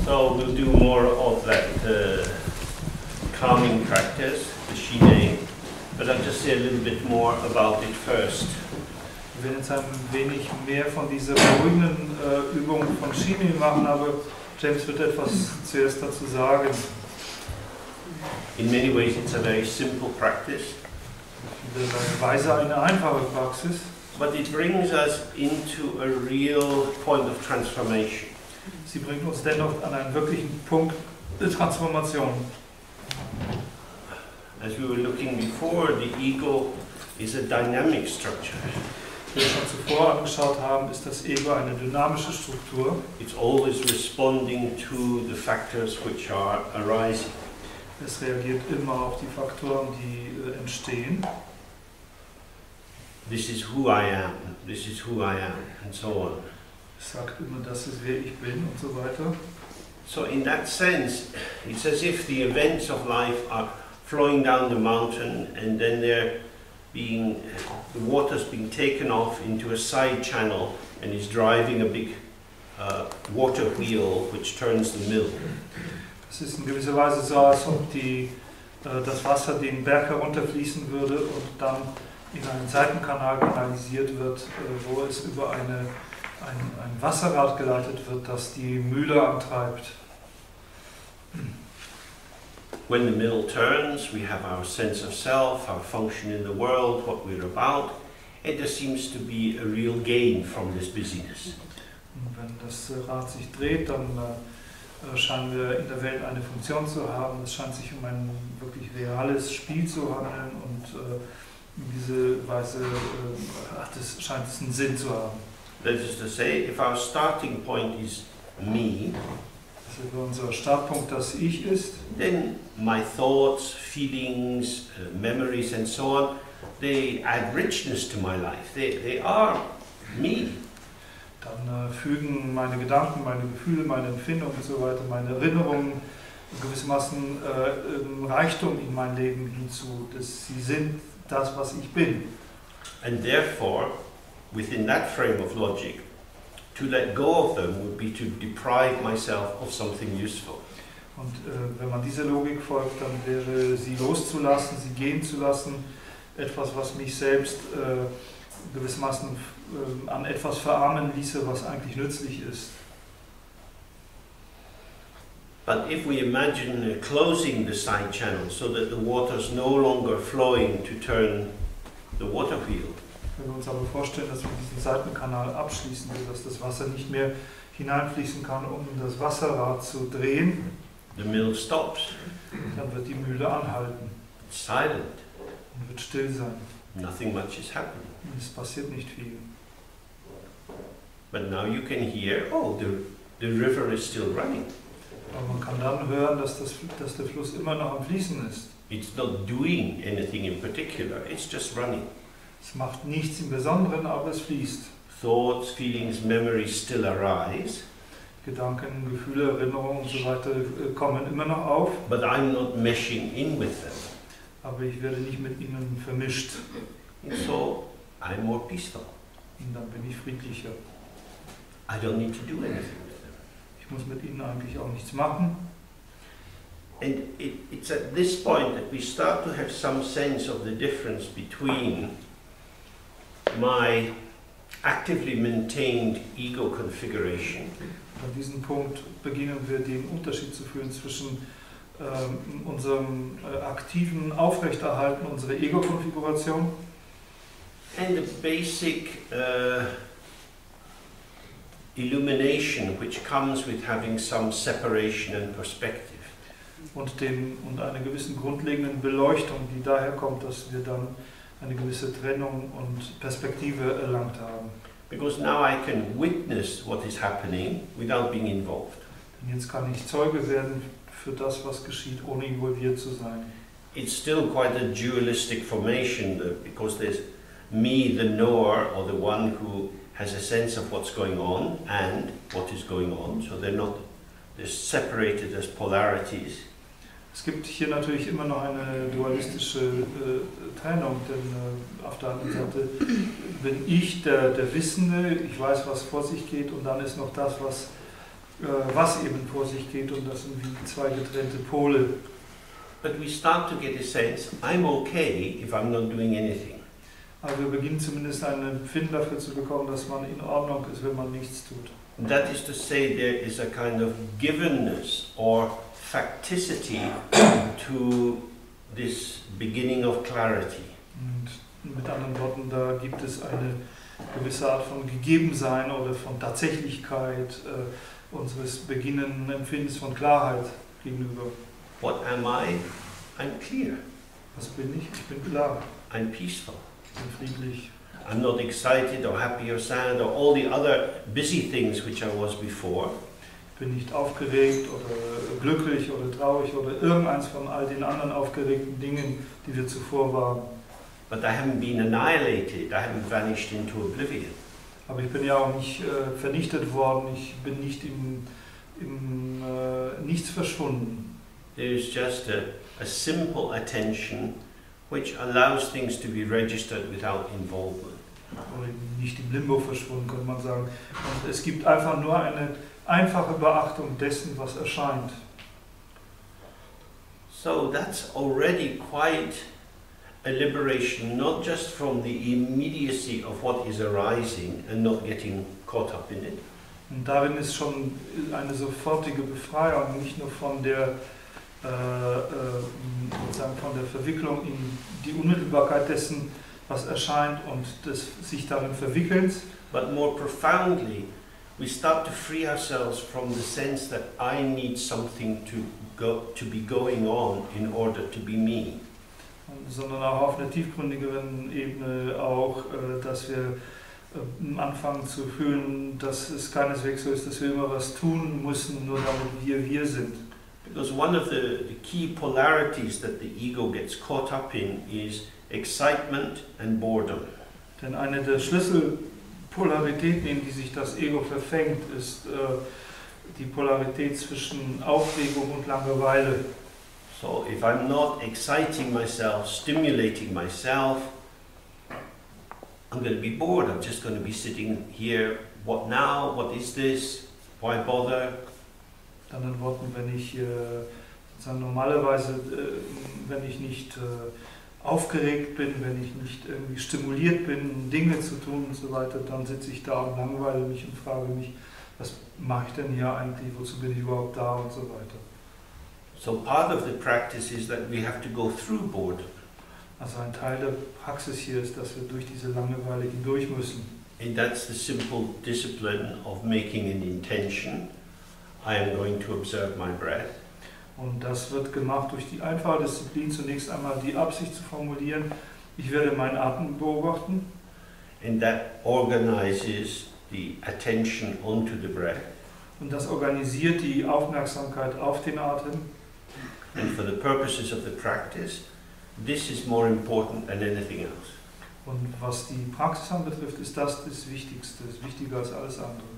So we'll do more of that calming practice, the Shine, but I'll just say a little bit more about it first. Wir werden jetzt ein wenig mehr von dieser beruhigenden Übung von Shine machen, aber James wird etwas zuerst dazu sagen. In many ways it's a very simple practice. In der Weise eine einfache Praxis. But it brings us into a real point of transformation. Sie bringt uns dennoch an einen wirklichen Punkt der Transformation. As we were looking before, the ego is a dynamic structure. Wie wir schon zuvor angeschaut haben, ist das Ego eine dynamische Struktur. It's always responding to the factors which are arising. Es reagiert immer auf die Faktoren, die entstehen. This is who I am, this is who I am, and so on. Es sagt immer, das ist wer ich bin und so weiter. So in that sense, it's as if the events of life are flowing down the mountain and then the water's being taken off into a side channel and is driving a big water wheel which turns the mill. Es ist in gewisser Weise so, als ob das Wasser den Berg herunterfließen würde und dann in einen Seitenkanal kanalisiert wird, wo es über ein Wasserrad geleitet wird, das die Mühle antreibt. When the mill turns, we have our sense of self, our function in the world, what we're about, and there seems to be a real gain from this busyness. Und wenn das Rad sich dreht, dann scheinen wir in der Welt eine Funktion zu haben. Es scheint sich um ein wirklich reales Spiel zu handeln und in diese Weise scheint es einen Sinn zu haben. That is to say, if our starting point is me, wenn unser Startpunkt das Ich ist, then my thoughts, feelings, memories and so on, they add richness to my life. They are me. Dann fügen meine Gedanken, meine Gefühle, meine Empfindungen und so weiter, meine Erinnerungen gewissermaßen Reichtum in mein Leben hinzu. Sie sind das, was ich bin. And therefore, within that frame of logic, to let go of them would be to deprive myself of something useful. Und wenn man dieser Logik folgt, dann wäre sie loszulassen, sie gehen zu lassen, etwas, was mich selbst gewissermaßen an etwas verarmen ließe, was eigentlich nützlich ist. But if we imagine closing the side channel so that the water is no longer flowing to turn the water wheel, wenn wir uns aber vorstellen, dass wir diesen Seitenkanal abschließen, sodass das Wasser nicht mehr hineinfließen kann, um das Wasserrad zu drehen, the mill stops. Dann wird die Mühle anhalten. It's silent. Und wird still sein. Nothing much is happening. Es passiert nicht viel. But now you can hear, oh, the river is still running. Aber man kann dann hören, dass der Fluss immer noch am Fließen ist. It's not doing anything in particular, it's just running. Es macht nichts im Besonderen, aber es fließt. Thoughts, feelings, memories still arise. Gedanken, Gefühle, Erinnerungen und so weiter kommen immer noch auf. But I'm not meshing in with them. Aber ich werde nicht mit ihnen vermischt. And so I'm more peaceful. Und dann bin ich friedlicher. I don't need to do anything with them. Ich muss mit ihnen eigentlich auch nichts machen. And it's at this point that we start to have some sense of the difference between my actively maintained ego configuration. An diesem Punkt beginnen wir den Unterschied zu fühlen zwischen unserem aktiven Aufrechterhalten unserer Ego-Konfiguration and the basic illumination which comes with having some separation and perspective. Und einer gewissen grundlegenden Beleuchtung, die daher kommt, dass wir dann eine gewisse Trennung und Perspektive erlangt haben. Because now I can witness what is happening without being involved. Denn jetzt kann ich Zeuge werden für das, was geschieht, ohne involviert zu sein. It's still quite a dualistic formation because there's me, the knower, or the one who has a sense of what's going on and what is going on. So they're separated as polarities. Es gibt hier natürlich immer noch eine dualistische Trennung, denn auf der anderen Seite bin ich der Wissende, ich weiß, was vor sich geht, und dann ist noch das, was was eben vor sich geht, und das sind wie zwei getrennte Pole. But we start to get a sense, I'm okay if I'm not doing anything. Aber wir beginnen zumindest ein Empfinden dafür zu bekommen, dass man in Ordnung ist, wenn man nichts tut. And that is to say, there is a kind of givenness or facticity to this beginning of clarity. Und mit anderen Worten, da gibt es eine gewisse Art von Gegebensein oder von Tatsächlichkeit unseres beginnenden Empfindens von Klarheit gegenüber. What am I? I'm clear. Was bin ich? Ich bin klar. I'm peaceful. Ich bin friedlich. I'm not excited or happy or sad or all the other busy things which I was before. Ich bin nicht aufgeregt oder glücklich oder traurig oder irgendeins von all den anderen aufgeregten Dingen, die wir zuvor waren. But I haven't been annihilated. I haven't vanished into oblivion. Aber ich bin ja auch nicht vernichtet worden. Ich bin nicht im Nichts verschwunden. There is just a simple attention which allows things to be registered without involvement. Oder nicht im Limbo verschwunden, könnte man sagen. Und es gibt einfach nur eine einfache Beachtung dessen, was erscheint. So that's already quite a liberation, not just from the immediacy of what is arising and not getting caught up in it. Und darin ist schon eine sofortige Befreiung, nicht nur von der sozusagen von der Verwicklung in die Unmittelbarkeit dessen, was erscheint und des sich darin Verwickelns. But more profoundly, we start to free ourselves from the sense that I need something to be going on in order to be me. Sondern auch auf einer tiefgründigeren Ebene auch, dass wir anfangen zu fühlen, dass es keineswegs so ist, dass wir immer was tun müssen, nur damit wir sind. Because one of the key polarities that the ego gets caught up in is excitement and boredom. Denn eine der Schlüsselpolaritäten, in die sich das Ego verfängt, ist die Polarität zwischen Aufregung und Langeweile. So if I'm not exciting myself, stimulating myself, I'm going to be bored. I'm just going to be sitting here. What now? What is this? Why bother? In anderen Worten, wenn ich normalerweise, wenn ich nicht aufgeregt bin, wenn ich nicht irgendwie stimuliert bin, Dinge zu tun und so weiter, dann sitze ich da und langweile mich und frage mich, was mache ich denn hier eigentlich, wozu bin ich überhaupt da und so weiter. So part of the practice is that we have to go through boredom. Also ein Teil der Praxis hier ist, dass wir durch diese Langeweile hindurch müssen. And that's the simple discipline of making an intention. I am going to observe my breath. Und das wird gemacht durch die einfache Disziplin, zunächst einmal die Absicht zu formulieren, ich werde meinen Atem beobachten. And that organizes the attention onto the breath. Und das organisiert die Aufmerksamkeit auf den Atem. And for the purposes of the practice, this is more important than anything else. Und was die Praxis anbetrifft, ist das Wichtigste, ist wichtiger als alles andere.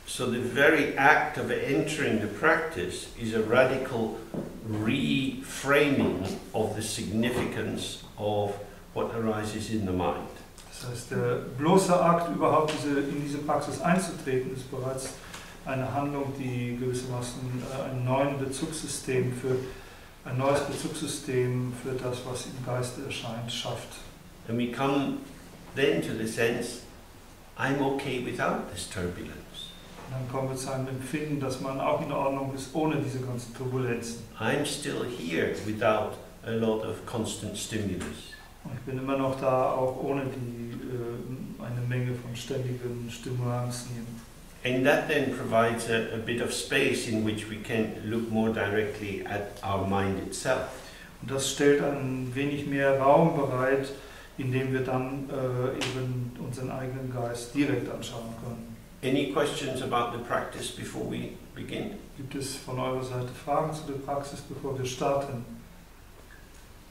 So the very act of entering the practice is a radical reframing of the significance of what arises in the mind. Das heißt, der bloße Akt, überhaupt in diese Praxis einzutreten, ist bereits eine Handlung, die gewissermaßen ein neues Bezugssystem für das, was im Geiste erscheint, schafft. And we come then to the sense, I'm okay without this turbulence. Und dann kommen wir zu einem Empfinden, dass man auch in Ordnung ist, ohne diese ganzen Turbulenzen. I'm still here without a lot of constant stimulus. Und ich bin immer noch da, auch ohne eine Menge von ständigen Stimulanzien. And that then provides a bit of space in which we can look more directly at our mind itself. Und das stellt ein wenig mehr Raum bereit, in dem wir dann eben unseren eigenen Geist direkt anschauen können. Any questions about the practice before we begin? Gibt es von eurer Seite Fragen zu der Praxis, bevor wir starten?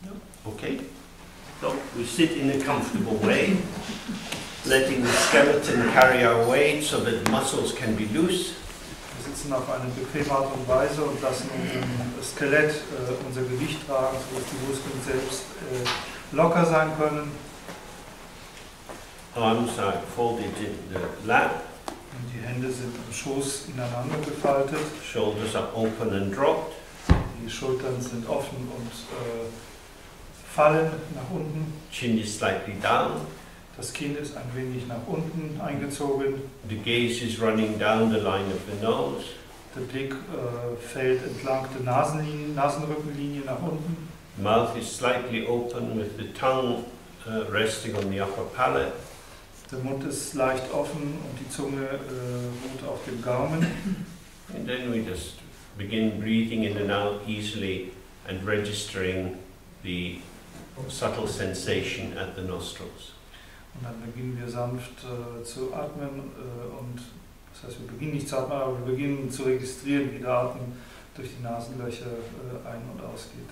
No? Okay. So we sit in a comfortable way, letting the skeleton carry our weight so that muscles can be loose. Wir sitzen auf eine bequeme Art und Weise und lassen unser Skelett unser Gewicht tragen, sodass die Muskeln selbst locker sein können. Arms are folded in the lap. Und die Hände sind im Schoß ineinander gefaltet. Shoulders are open and dropped. Die Schultern sind offen und fallen nach unten. Chin is slightly down. Das Kinn ist ein wenig nach unten eingezogen. The gaze is running down the line of the nose. Der Blick fällt entlang der Nasenrückenlinie nach unten. Mouth is slightly open with the tongue resting on the upper palate. Der Mund ist leicht offen und die Zunge ruht auf dem Gaumen. And then we just begin breathing in and out easily and registering the subtle sensation at the nostrils. Und dann beginnen wir sanft zu atmen und das heißt, wir beginnen nicht zu atmen, aber wir beginnen zu registrieren, wie der Atem durch die Nasenlöcher ein- und ausgeht.